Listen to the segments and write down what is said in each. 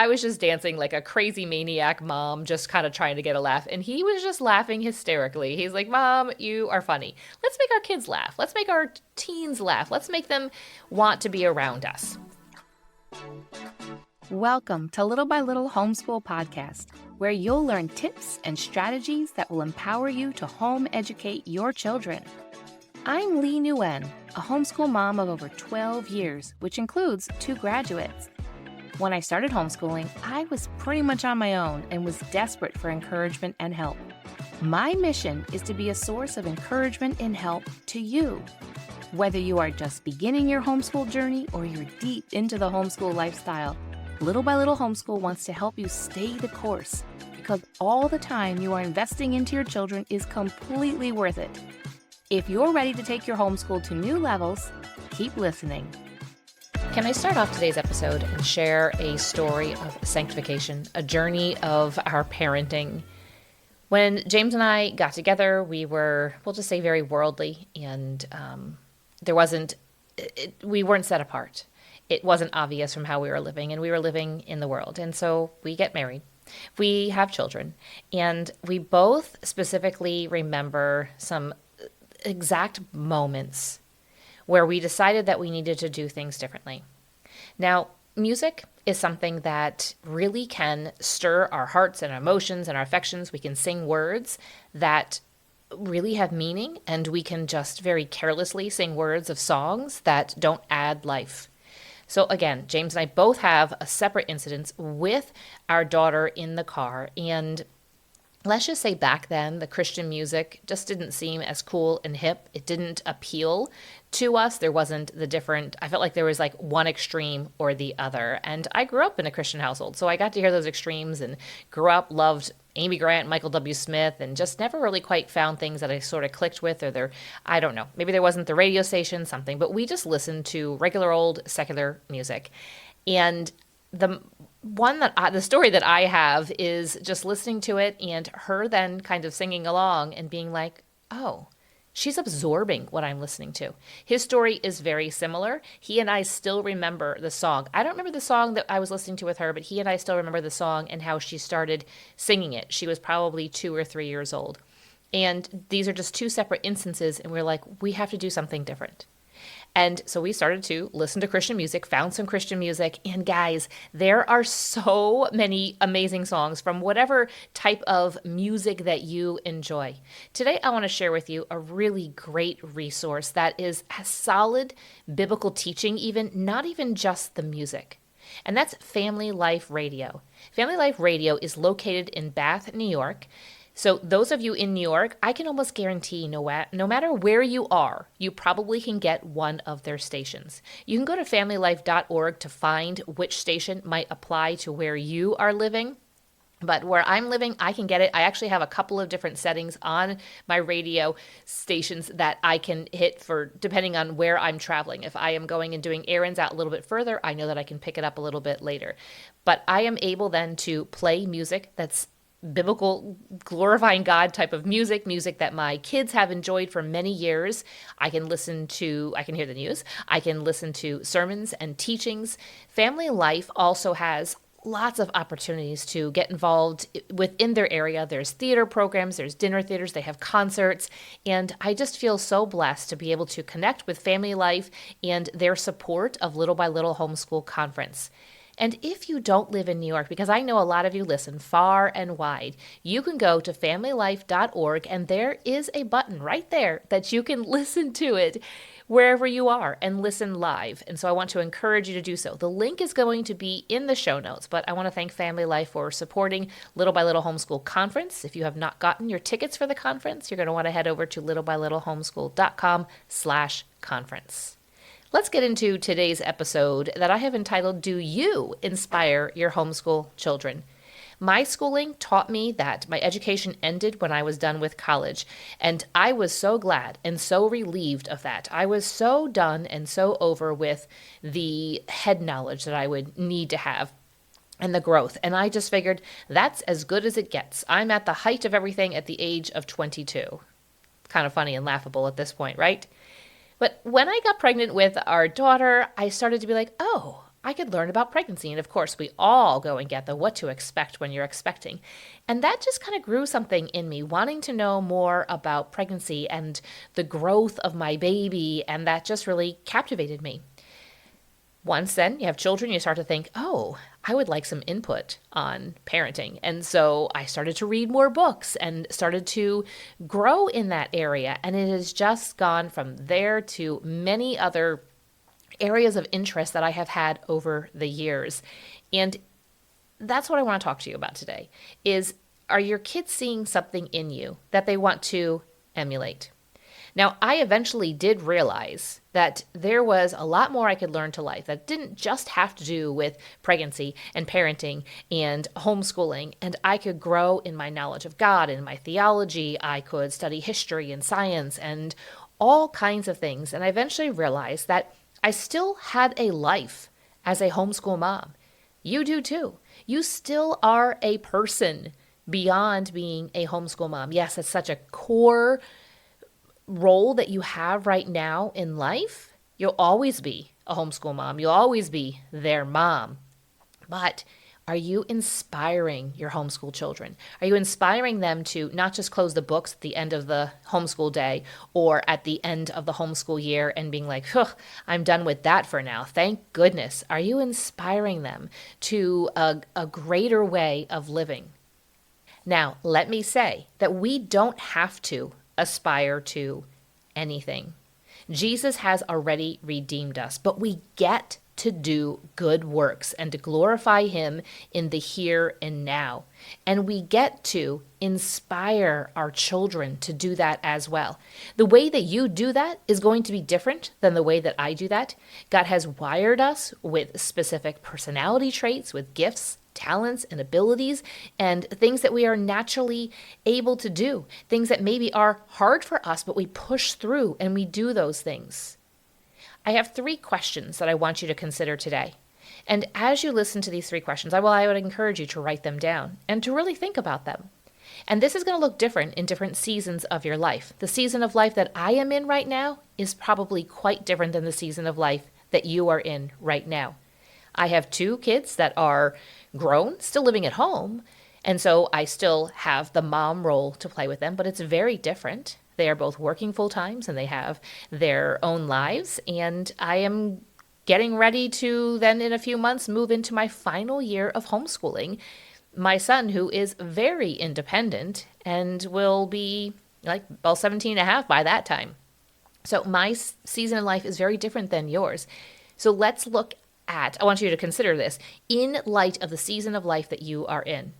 I was just dancing like a crazy maniac mom, just kind of trying to get a laugh. And he was just laughing hysterically. He's like, Mom, you are funny. Let's make our kids laugh. Let's make our teens laugh. Let's make them want to be around us. Welcome to Little by Little Homeschool Podcast, where you'll learn tips and strategies that will empower you to home educate your children. I'm Leigh Nguyen, a homeschool mom of over 12 years, which includes 2 graduates. When I started homeschooling, I was pretty much on my own and was desperate for encouragement and help. My mission is to be a source of encouragement and help to you. Whether you are just beginning your homeschool journey or you're deep into the homeschool lifestyle, Little by Little Homeschool wants to help you stay the course because all the time you are investing into your children is completely worth it. If you're ready to take your homeschool to new levels, keep listening. Can I start off today's episode and share a story of sanctification, a journey of our parenting? When James and I got together, we were, we'll just say, very worldly, and we weren't set apart. It wasn't obvious from how we were living, and we were living in the world. And so we get married. We have children, and we both specifically remember some exact moments where we decided that we needed to do things differently. Now, music is something that really can stir our hearts and our emotions and our affections. We can sing words that really have meaning, and we can just very carelessly sing words of songs that don't add life. So again, James and I both have a separate incidents with our daughter in the car, and let's just say back then, the Christian music just didn't seem as cool and hip. It didn't appeal to us. There wasn't I felt like there was like one extreme or the other. And I grew up in a Christian household, so I got to hear those extremes and grew up, loved Amy Grant, Michael W. Smith, and just never really quite found things that I sort of clicked with, I don't know, maybe there wasn't the radio station, something, but we just listened to regular old secular music. And the story that I have is just listening to it and her then kind of singing along and being like, oh, she's absorbing what I'm listening to. His story is very similar. He and I still remember the song. I don't remember the song that I was listening to with her, but he and I still remember the song and how she started singing it. She was probably 2 or 3 years old. And these are just 2 separate instances, and we're like, we have to do something different. And so we started to listen to Christian music, found some Christian music, and guys, there are so many amazing songs from whatever type of music that you enjoy. Today, I want to share with you a really great resource that has solid biblical teaching, not even just the music. And that's Family Life Radio. Family Life Radio is located in Bath, New York. So those of you in New York, I can almost guarantee no matter where you are, you probably can get one of their stations. You can go to familylife.org to find which station might apply to where you are living. But where I'm living, I can get it. I actually have a couple of different settings on my radio stations that I can hit for depending on where I'm traveling. If I am going and doing errands out a little bit further, I know that I can pick it up a little bit later. But I am able then to play music that's biblical, glorifying God type of music that my kids have enjoyed for many years. I can hear the news. I can listen to sermons and teachings. Family Life also has lots of opportunities to get involved within their area. There's theater programs, there's dinner theaters, they have concerts, and I just feel so blessed to be able to connect with Family Life and their support of Little by Little Homeschool Conference. And if you don't live in New York, because I know a lot of you listen far and wide, you can go to familylife.org, and there is a button right there that you can listen to it wherever you are and listen live. And so I want to encourage you to do so. The link is going to be in the show notes, but I want to thank Family Life for supporting Little by Little Homeschool Conference. If you have not gotten your tickets for the conference, you're going to want to head over to littlebylittlehomeschool.com/conference. Let's get into today's episode that I have entitled, Do You Inspire Your Homeschool Children? My schooling taught me that my education ended when I was done with college, and I was so glad and so relieved of that. I was so done and so over with the head knowledge that I would need to have and the growth. And I just figured that's as good as it gets. I'm at the height of everything at the age of 22. Kind of funny and laughable at this point, right? But when I got pregnant with our daughter, I started to be like, oh, I could learn about pregnancy. And of course, we all go and get the what to expect when you're expecting. And that just kind of grew something in me, wanting to know more about pregnancy and the growth of my baby. And that just really captivated me. Once then you have children, you start to think, oh, I would like some input on parenting. And so I started to read more books and started to grow in that area. And it has just gone from there to many other areas of interest that I have had over the years. And that's what I want to talk to you about today is, are your kids seeing something in you that they want to emulate? Now, I eventually did realize that there was a lot more I could learn to life that didn't just have to do with pregnancy and parenting and homeschooling. And I could grow in my knowledge of God and my theology. I could study history and science and all kinds of things. And I eventually realized that I still had a life as a homeschool mom. You do too. You still are a person beyond being a homeschool mom. Yes, it's such a core role that you have right now in life. You'll always be a homeschool mom. You'll always be their mom. But are you inspiring your homeschool children? Are you inspiring them to not just close the books at the end of the homeschool day or at the end of the homeschool year and being like, I'm done with that for now. Thank goodness. Are you inspiring them to a greater way of living? Now, let me say that we don't have to aspire to anything. Jesus has already redeemed us, but we get to do good works and to glorify him in the here and now. And we get to inspire our children to do that as well. The way that you do that is going to be different than the way that I do that. God has wired us with specific personality traits, with gifts, talents, and abilities, and things that we are naturally able to do, things that maybe are hard for us, but we push through and we do those things. I have 3 questions that I want you to consider today. And as you listen to these 3 questions, I would encourage you to write them down and to really think about them. And this is going to look different in different seasons of your life. The season of life that I am in right now is probably quite different than the season of life that you are in right now. I have 2 kids that are grown, still living at home, and so I still have the mom role to play with them, but it's very different. They are both working full times and they have their own lives, and I am getting ready to then in a few months move into my final year of homeschooling my son, who is very independent and will be 17 and a half by that time. So my season in life is very different than yours. So let's look at, I want you to consider this in light of the season of life that you are in.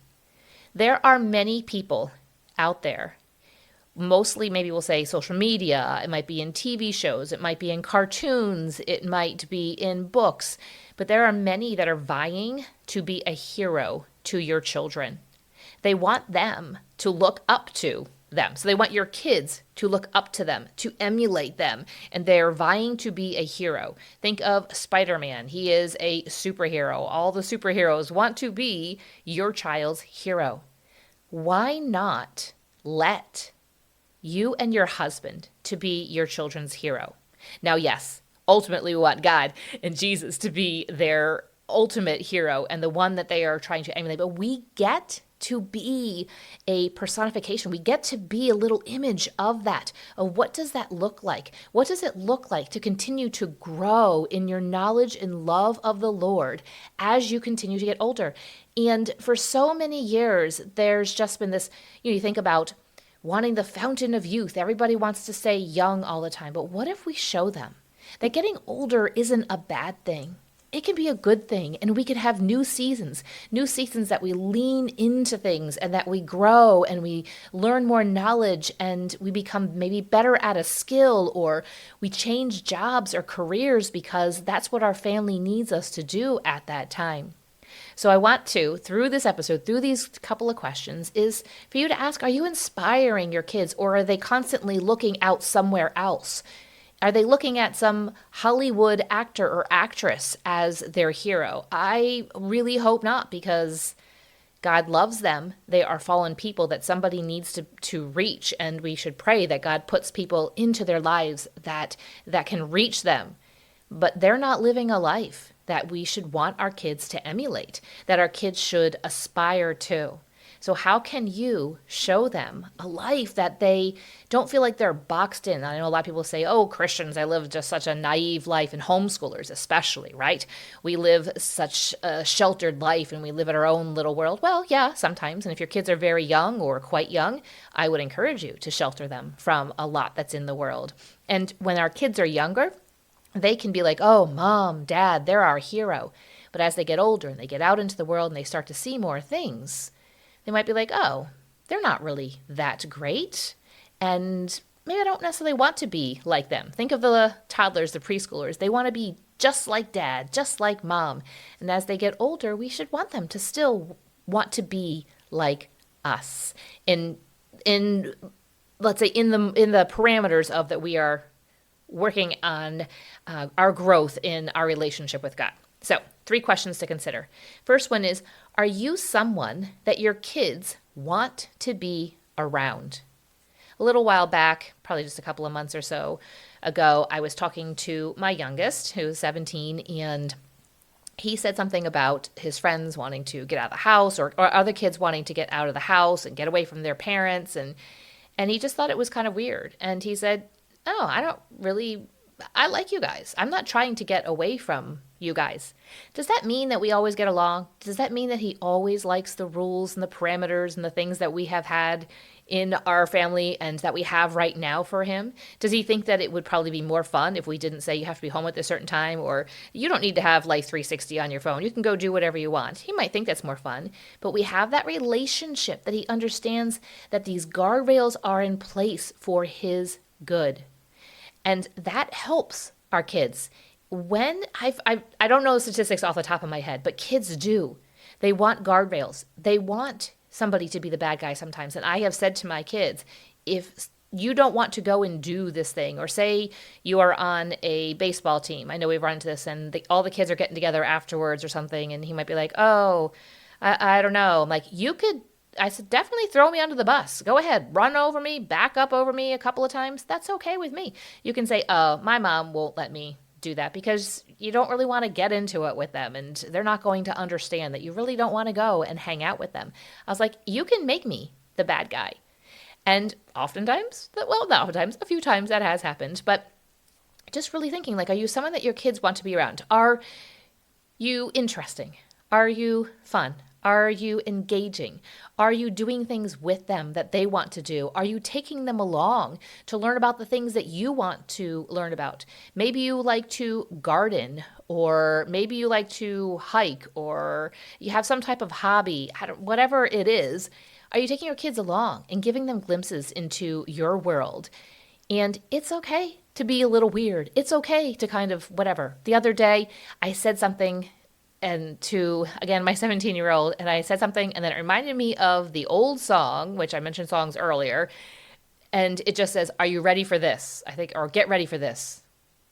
There are many people out there, mostly maybe we'll say social media, it might be in TV shows, it might be in cartoons, it might be in books, but there are many that are vying to be a hero to your children. They want them to look up to them. So they want your kids to look up to them, to emulate them, and they're vying to be a hero. Think of Spider-Man. He is a superhero. All the superheroes want to be your child's hero. Why not let you and your husband to be your children's hero? Now, yes, ultimately we want God and Jesus to be their ultimate hero and the one that they are trying to emulate, but we get to be a personification. We get to be a little image of that. Of what does that look like? What does it look like to continue to grow in your knowledge and love of the Lord as you continue to get older? And for so many years, there's just been this, you think about wanting the fountain of youth. Everybody wants to stay young all the time. But what if we show them that getting older isn't a bad thing? It can be a good thing, and we can have new seasons that we lean into things and that we grow and we learn more knowledge and we become maybe better at a skill, or we change jobs or careers because that's what our family needs us to do at that time. So I want to, through this episode, through these couple of questions, is for you to ask, are you inspiring your kids, or are they constantly looking out somewhere else? Are they looking at some Hollywood actor or actress as their hero? I really hope not, because God loves them. They are fallen people that somebody needs to reach, and we should pray that God puts people into their lives that can reach them. But they're not living a life that we should want our kids to emulate, that our kids should aspire to. So how can you show them a life that they don't feel like they're boxed in? I know a lot of people say, oh, Christians, they live just such a naive life, and homeschoolers especially, right? We live such a sheltered life and we live in our own little world. Well, yeah, sometimes. And if your kids are very young or quite young, I would encourage you to shelter them from a lot that's in the world. And when our kids are younger, they can be like, oh, mom, dad, they're our hero. But as they get older and they get out into the world and they start to see more things, they might be like, oh, they're not really that great. And maybe I don't necessarily want to be like them. Think of the toddlers, the preschoolers. They want to be just like dad, just like mom. And as they get older, we should want them to still want to be like us in let's say in the parameters of that we are working on our growth in our relationship with God. So 3 questions to consider. First one is, are you someone that your kids want to be around? A little while back, probably just a couple of months or so ago, I was talking to my youngest, who's 17, and he said something about his friends wanting to get out of the house or other kids wanting to get out of the house and get away from their parents. And he just thought it was kind of weird. And he said, oh, I like you guys. I'm not trying to get away from you guys. Does that mean that we always get along? Does that mean that he always likes the rules and the parameters and the things that we have had in our family and that we have right now for him? Does he think that it would probably be more fun if we didn't say you have to be home at a certain time, or you don't need to have Life 360 on your phone, you can go do whatever you want? He might think that's more fun, but we have that relationship that he understands that these guardrails are in place for his good. And that helps our kids. When I don't know the statistics off the top of my head, but kids do. They want guardrails. They want somebody to be the bad guy sometimes. And I have said to my kids, if you don't want to go and do this thing, or say you are on a baseball team. I know we've run into this, and all the kids are getting together afterwards or something, and he might be like, oh, I don't know. I'm like, I said, definitely throw me under the bus. Go ahead, run over me, back up over me a couple of times. That's okay with me. You can say, oh, my mom won't let me do that, because you don't really want to get into it with them, and they're not going to understand that you really don't want to go and hang out with them. I was like, you can make me the bad guy. And oftentimes, well, not oftentimes, a few times that has happened, but just really thinking, like, are you someone that your kids want to be around? Are you interesting? Are you fun? Are you engaging? Are you doing things with them that they want to do? Are you taking them along to learn about the things that you want to learn about? Maybe you like to garden, or maybe you like to hike, or you have some type of hobby, whatever it is. Are you taking your kids along and giving them glimpses into your world? And it's okay to be a little weird. It's okay to kind of whatever. The other day, I said something and to, again, my 17-year-old, and I said something, and then it reminded me of the old song, which I mentioned songs earlier, and it just says, are you ready for this? I think, or get ready for this.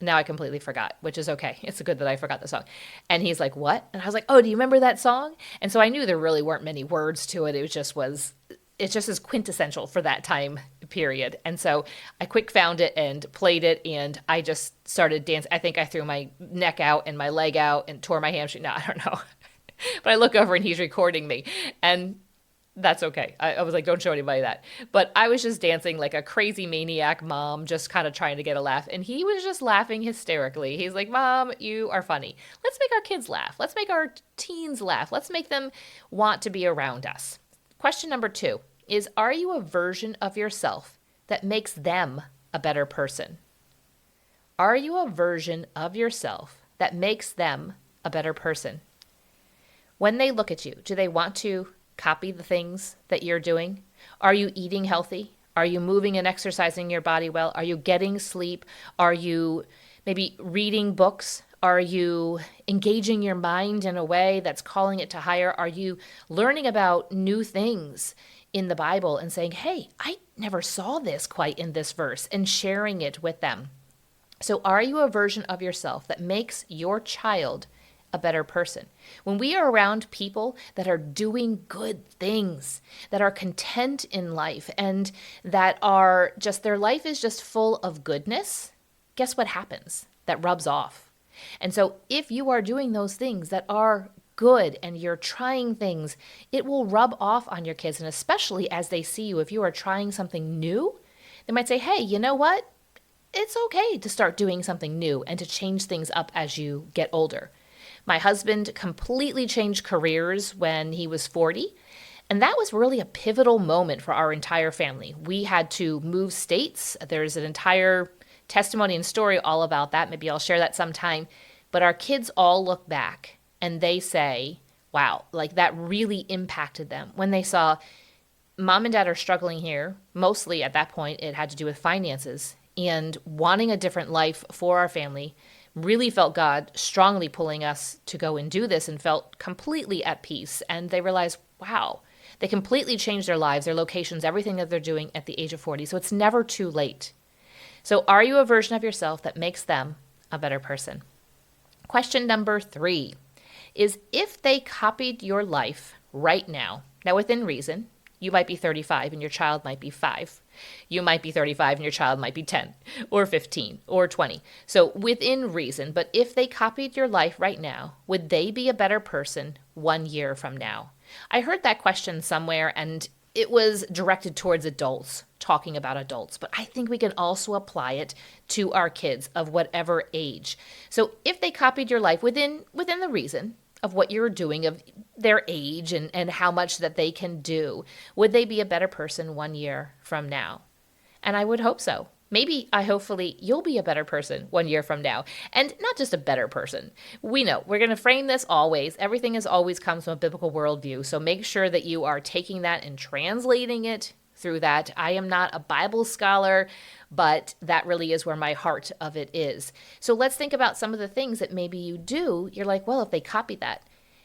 Now I completely forgot, which is okay. It's good that I forgot the song. And he's like, what? And I was like, oh, do you remember that song? And so I knew there really weren't many words to it. It just is quintessential for that time period. And so I quick found it and played it, and I just started dancing. I think I threw my neck out and my leg out and tore my hamstring. No, I don't know. But I look over and he's recording me, and that's okay. I was like, don't show anybody that. But I was just dancing like a crazy maniac mom, just kind of trying to get a laugh. And he was just laughing hysterically. He's like, Mom, you are funny. Let's make our kids laugh. Let's make our teens laugh. Let's make them want to be around us. Question number 2 is, are you a version of yourself that makes them a better person? Are you a version of yourself that makes them a better person? When they look at you, do they want to copy the things that you're doing? Are you eating healthy? Are you moving and exercising your body well? Are you getting sleep? Are you maybe reading books? Are you engaging your mind in a way that's calling it to higher? Are you learning about new things in the Bible and saying, hey, I never saw this quite in this verse, and sharing it with them? So are you a version of yourself that makes your child a better person? When we are around people that are doing good things, that are content in life, and that are just, their life is just full of goodness, guess what happens? That rubs off. And so if you are doing those things that are good and you're trying things, it will rub off on your kids. And especially as they see you, if you are trying something new, they might say, hey, you know what? It's okay to start doing something new and to change things up as you get older. My husband completely changed careers when he was 40. And that was really a pivotal moment for our entire family. We had to move states. There's an entire testimony and story all about that. Maybe I'll share that sometime. But our kids all look back and they say, wow, like that really impacted them when they saw mom and dad are struggling here. Mostly at that point, it had to do with finances and wanting a different life for our family. Really felt God strongly pulling us to go and do this and felt completely at peace. And they realized, wow, they completely changed their lives, their locations, everything that they're doing at the age of 40. So it's never too late. So are you a version of yourself that makes them a better person? Question number 3 is if they copied your life right now within reason, you might be 35 and your child might be 5. You might be 35 and your child might be 10 or 15 or 20. So within reason, but if they copied your life right now, would they be a better person 1 year from now? I heard that question somewhere and it was directed towards adults, talking about adults, but I think we can also apply it to our kids of whatever age. So if they copied your life within the reason of what you're doing, of their age and how much that they can do, would they be a better person 1 year from now? And I would hope so. Hopefully, you'll be a better person 1 year from now. And not just a better person. We know we're going to frame this always. Everything is always comes from a biblical worldview. So make sure that you are taking that and translating it through that. I am not a Bible scholar, but that really is where my heart of it is. So let's think about some of the things that maybe you do. You're like, well, if they copy that,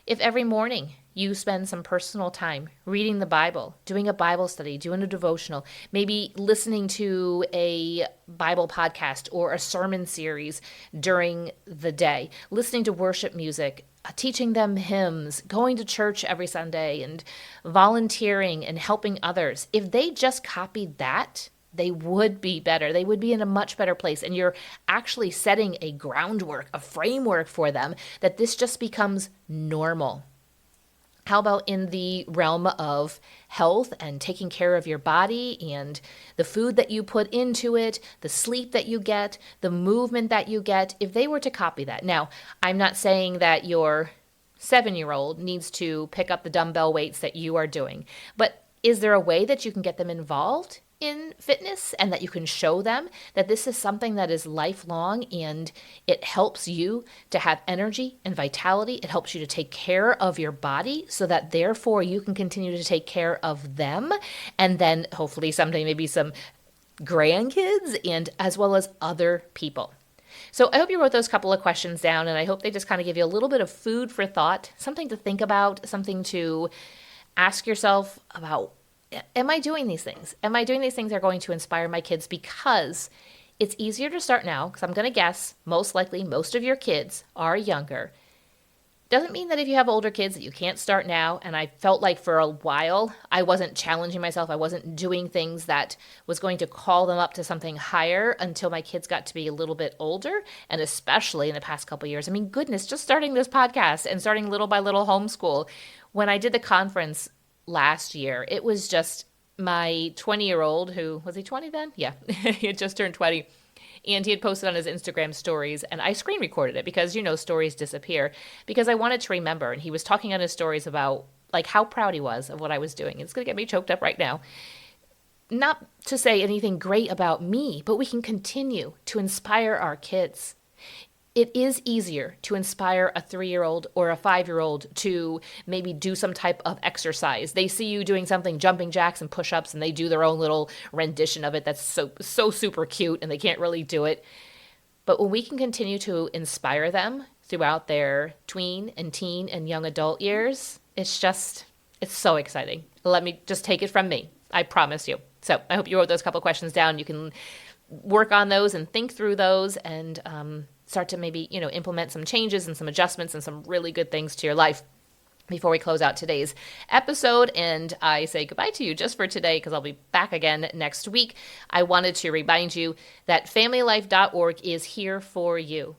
if every morning you spend some personal time reading the Bible, doing a Bible study, doing a devotional, maybe listening to a Bible podcast or a sermon series during the day, listening to worship music, teaching them hymns, going to church every Sunday, and volunteering and helping others. If they just copied that, they would be better. They would be in a much better place. And you're actually setting a groundwork, a framework for them that this just becomes normal. How about in the realm of health and taking care of your body and the food that you put into it, the sleep that you get, the movement that you get, if they were to copy that. Now, I'm not saying that your 7-year-old needs to pick up the dumbbell weights that you are doing, but is there a way that you can get them involved in fitness and that you can show them that this is something that is lifelong and it helps you to have energy and vitality. It helps you to take care of your body so that therefore you can continue to take care of them. And then hopefully someday maybe some grandkids and as well as other people. So I hope you wrote those couple of questions down and I hope they just kind of give you a little bit of food for thought, something to think about, something to ask yourself about. Am I doing these things? Am I doing these things that are going to inspire my kids? Because it's easier to start now, because I'm going to guess most likely most of your kids are younger. Doesn't mean that if you have older kids that you can't start now. And I felt like for a while I wasn't challenging myself. I wasn't doing things that was going to call them up to something higher until my kids got to be a little bit older. And especially in the past couple of years. I mean, goodness, just starting this podcast and starting little by little homeschool. When I did the conference last year, it was just my 20-year-old who, was he 20 then? Yeah, he had just turned 20. And he had posted on his Instagram stories and I screen recorded it because, stories disappear because I wanted to remember. And he was talking on his stories about like how proud he was of what I was doing. It's going to get me choked up right now. Not to say anything great about me, but we can continue to inspire our kids. It is easier to inspire a 3-year-old or a 5-year-old to maybe do some type of exercise. They see you doing something, jumping jacks and push-ups, and they do their own little rendition of it that's so super cute, and they can't really do it. But when we can continue to inspire them throughout their tween and teen and young adult years, it's so exciting. Let me just take it from me. I promise you. So I hope you wrote those couple questions down. You can work on those and think through those and start to maybe, implement some changes and some adjustments and some really good things to your life. before we close out today's episode and I say goodbye to you just for today because I'll be back again next week, I wanted to remind you that familylife.org is here for you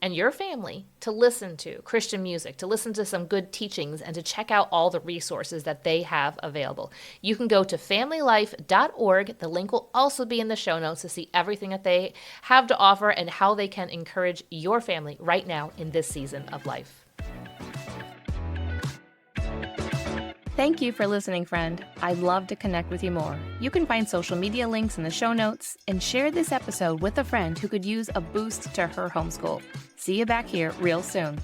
and your family to listen to Christian music, to listen to some good teachings, and to check out all the resources that they have available. You can go to familylife.org. The link will also be in the show notes to see everything that they have to offer and how they can encourage your family right now in this season of life. Thank you for listening, friend. I'd love to connect with you more. You can find social media links in the show notes and share this episode with a friend who could use a boost to her homeschool. See you back here real soon.